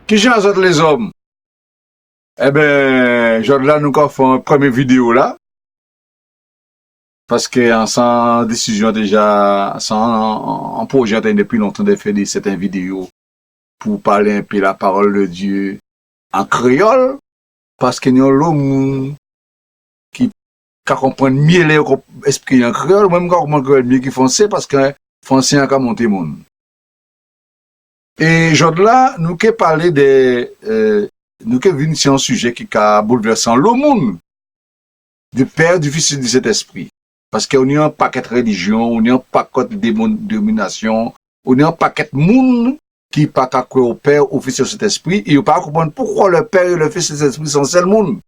Qui j'en autres les hommes? Eh ben, genre là, nous avons fait une première vidéo là. Parce que sans décision déjà, sans projet depuis longtemps de faire certaines vidéos pour parler un peu la parole de Dieu en créole. Parce que nous avons l'homme qui comprend mieux l'esprit en créole, même quand on comprend mieux qui français, parce que français a monté monde. Et genre là, nous avons parlé nous avons vu sur un sujet qui a bouleversé le monde. Du Père, du Fils et du Saint-Esprit. Parce qu'on a un paquet de religions, on a un paquet de dénominations, on a un paquet de monde qui pas qu'à croire au Père, au Fils et au Saint-Esprit, et on pas comprendre pourquoi le Père et le Fils et le Saint-Esprit sont seul monde.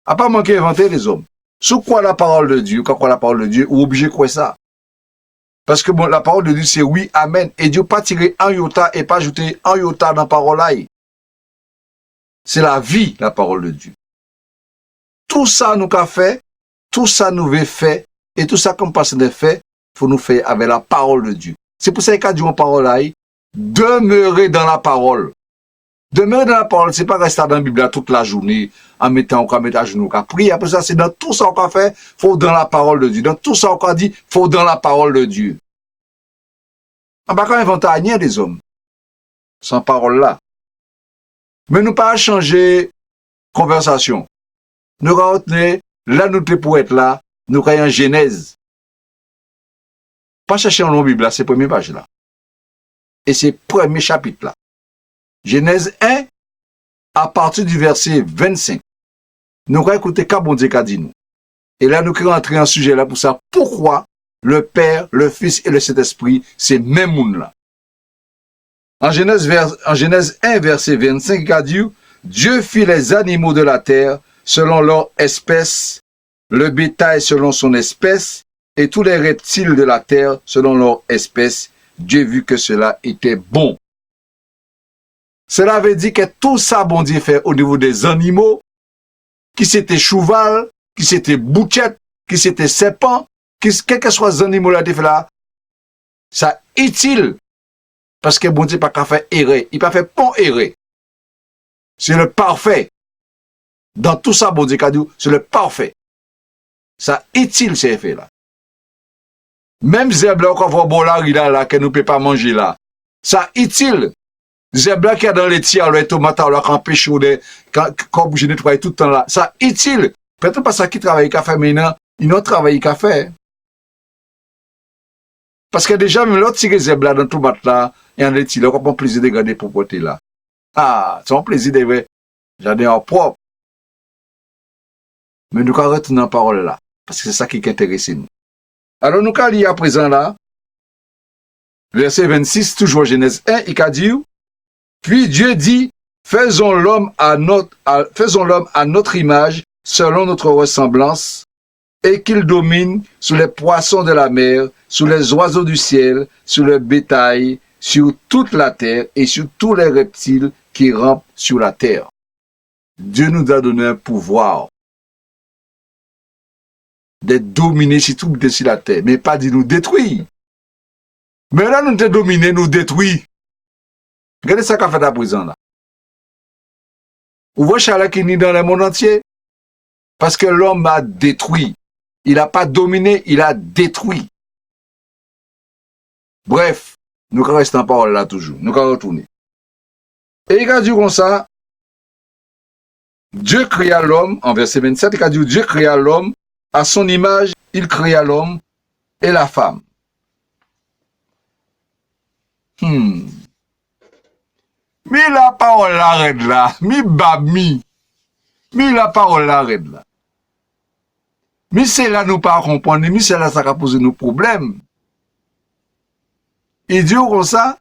À pas manquer inventer les hommes. Sous quoi la parole de Dieu, quand quoi la parole de Dieu, ou obligé de croire ça. Parce que bon, la parole de Dieu c'est oui, amen, et Dieu pas tirer un iota et pas ajouter un iota dans la parole là. C'est la vie, la parole de Dieu. Tout ça nous qu'a fait, tout ça nous veut faire, et tout ça comme passe de fait, faut nous faire avec la parole de Dieu. C'est pour ça qu'il a dit en parole là, demeurer dans la parole. Demeurer dans la parole, c'est pas rester dans la Bible toute la journée, en mettant à genoux, qu'à prier. Après ça, c'est dans tout ça qu'on fait, faut dans la parole de Dieu. Dans tout ça qu'on dit, faut dans la parole de Dieu. On va pas inventer rien des hommes. Sans parole là. Mais nous pas changer conversation. Nous retenons, là nous sommes pour être là, nous avons en Genèse. Pas chercher en Bible là, c'est la première page là. Et c'est le premier chapitre là. Genèse 1, à partir du verset 25. Nous allons écouter qu'à bon Dieu qu'a dit nous. Et là, nous allons entrer en sujet là pour ça. Pourquoi le Père, le Fils et le Saint-Esprit, c'est même monde là. En Genèse 1, verset 25, il a dit, Dieu fit les animaux de la terre selon leur espèce, le bétail selon son espèce, et tous les reptiles de la terre selon leur espèce. Dieu vit que cela était bon. Cela veut dire que tout ça, bon Dieu fait au niveau des animaux, qui c'était cheval, qui c'était bouchette, qui c'était serpent, quel que soit les animaux là, ça utile. Parce que bon Dieu pas qu'à faire errer, il pas fait bon errer. C'est le parfait. Dans tout ça, bon Dieu qu'a dit, c'est le parfait. Ça utile ces effets là. Même zèbre là, qu'on voit bon là, que nous ne pouvons pas manger là. Ça utile. Zèbre qui a dans les tiers, les tomates, là, quand pêche ou quand je nettoie tout le temps là. Ça utile. Peut-être pas ça qui travaille qu'à faire maintenant, il n'a travaillé qu'à faire. Parce que déjà, même l'autre tiré zèbre là, dans tout mat là, il y a des tirs, là, on prend plaisir de garder pour porter là. Ah, c'est un plaisir de vrai. J'en ai un propre. Mais nous allons retourner en parole là. Parce que c'est ça qui intéresse nous. Alors nous allons lire à présent là. Verset 26, toujours Genèse 1, il a dit, puis Dieu dit, faisons l'homme à notre image, selon notre ressemblance, et qu'il domine sur les poissons de la mer, sur les oiseaux du ciel, sur le bétail, sur toute la terre et sur tous les reptiles qui rampent sur la terre. Dieu nous a donné un pouvoir de dominer sur tout sur la terre, mais pas de nous détruire. Mais là, nous te dominer, nous détruire. Regardez ça qu'a fait à présent là. Vous voyez Charles qui est dans le monde entier? Parce que l'homme a détruit. Il n'a pas dominé, il a détruit. Bref, nous restons en parole là toujours. Nous allons retourner. Et il a dit comme ça, Dieu créa l'homme, en verset 27, il a dit Dieu créa l'homme, à son image, il créa l'homme et la femme. Mais la parole l'arrête là, mais la parole l'arrête là. Mais c'est là nous pas comprendre, mais c'est là ça va poser nos problèmes. Il dit comme ça,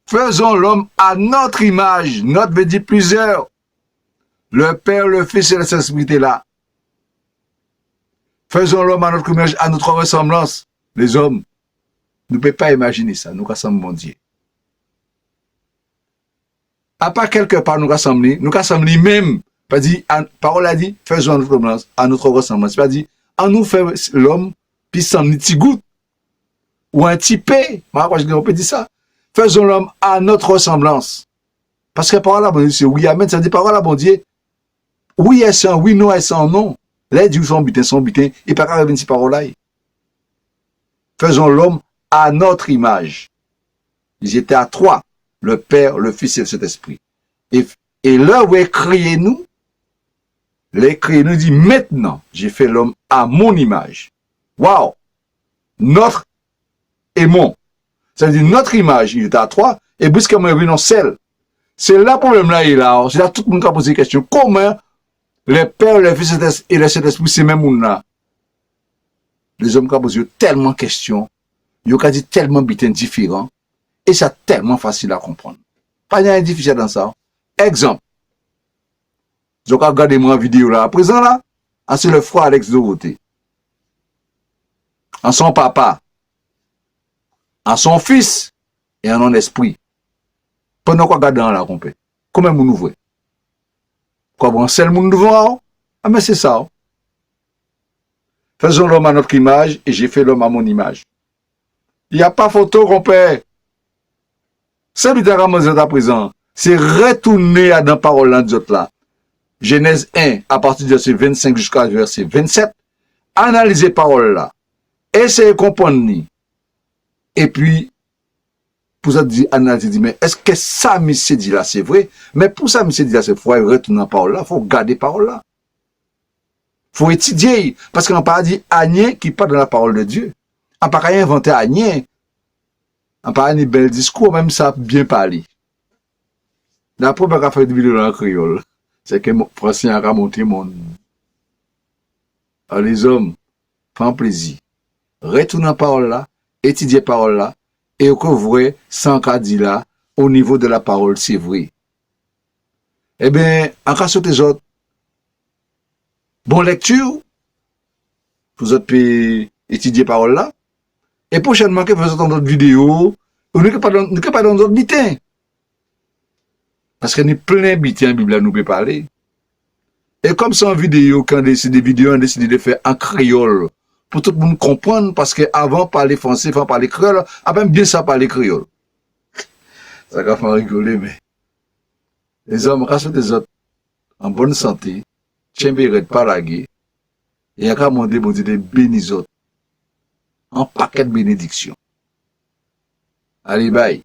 faisons l'homme à notre image, notre veut dire plusieurs. Le Père, le Fils et le Saint-Esprit est là. Faisons l'homme à notre image, à notre ressemblance. Les hommes, nous ne pouvons pas imaginer ça, nous rassemblons mon Dieu. À part quelque part nous rassembler même. Pas dit, parole a dit, faisons à notre ressemblance. Pas dit, en nous fait l'homme, puis sans un petit goutte, ou un petit peu. On peut dire ça. Faisons l'homme à notre ressemblance. Parce que parole à bon Dieu, c'est oui, amen. Ça dit parole à bon Dieu. Oui, est un oui, non, est un non. Là, Dieu son butin. Et pas qu'à venir ces paroles-là. Faisons l'homme à notre image. Ils étaient à trois. Le Père, le Fils et le Saint-Esprit. Et là où est créé nous, l'écrit nous dit maintenant, j'ai fait l'homme à mon image. Waouh! Notre et mon. Ça veut dire notre image, il est à trois, et brusquement, il vient en seul. C'est là le problème là, il est là. C'est là tout le monde qui a posé la question. Comment le Père, le Fils et le Saint-Esprit, c'est même monde là? Les hommes qui ont posé tellement de questions, ils ont dit tellement de différents, et c'est tellement facile à comprendre. Pas rien de difficile dans ça. Exemple. Vous avez regardé moi vidéo là, à présent là, c'est le frère Alex Dorothée. En son papa, en son fils, et en son esprit. Pendant qu'on regarde dans la compé. Comment vous nous voyez? Quoi, bon, c'est le monde devant? Ah, mais c'est ça. Faisons l'homme à notre image, et j'ai fait l'homme à mon image. Il n'y a pas photo, compé. C'est lui qui à présent. C'est retourner à dans parole là, là. Genèse 1, à partir du verset 25 jusqu'à verset 27. Analysez parole là. Essayez de comprendre. Et puis, pour ça, analyser, mais est-ce que ça, monsieur dit là, c'est vrai? Mais pour ça, monsieur dit là, c'est faut retourner dans parole là, faut garder parole là. Faut étudier. Parce qu'on n'a pas dit Agnès qui parle dans la parole de Dieu. On n'a pas rien inventé Agnès. On n'a pas un bel discours, même ça bien parlé. La première affaire de vidéo dans la créole, c'est que Francien a remonté mon. Alors les hommes, prends plaisir. Retournez dans la parole là, étudiez la parole là, et que vrai, sans qu'à dire là, au niveau de la parole, c'est vrai. Eh bien, en cas sur tes autres, bonne lecture, vous pouvez étudier la parole là, et prochainement, que vous faites dans d'autres vidéos, vous ne pouvez pas dans d'autres bitins. Parce que nous plein de bitins, la Bible nous peut parler. Et comme c'est en vidéo, quand c'est des vidéos, on décide de faire en créole, pour tout le monde comprendre, parce qu'avant, parler français, avant parler créole, avant bien ça parler créole. Ça va faire rigoler, mais les hommes, rassurent des autres, en bonne santé, tiens, pas laguer, et à demander, bon Dieu, de bénir autres, en paquet de bénédictions. Allez, bye.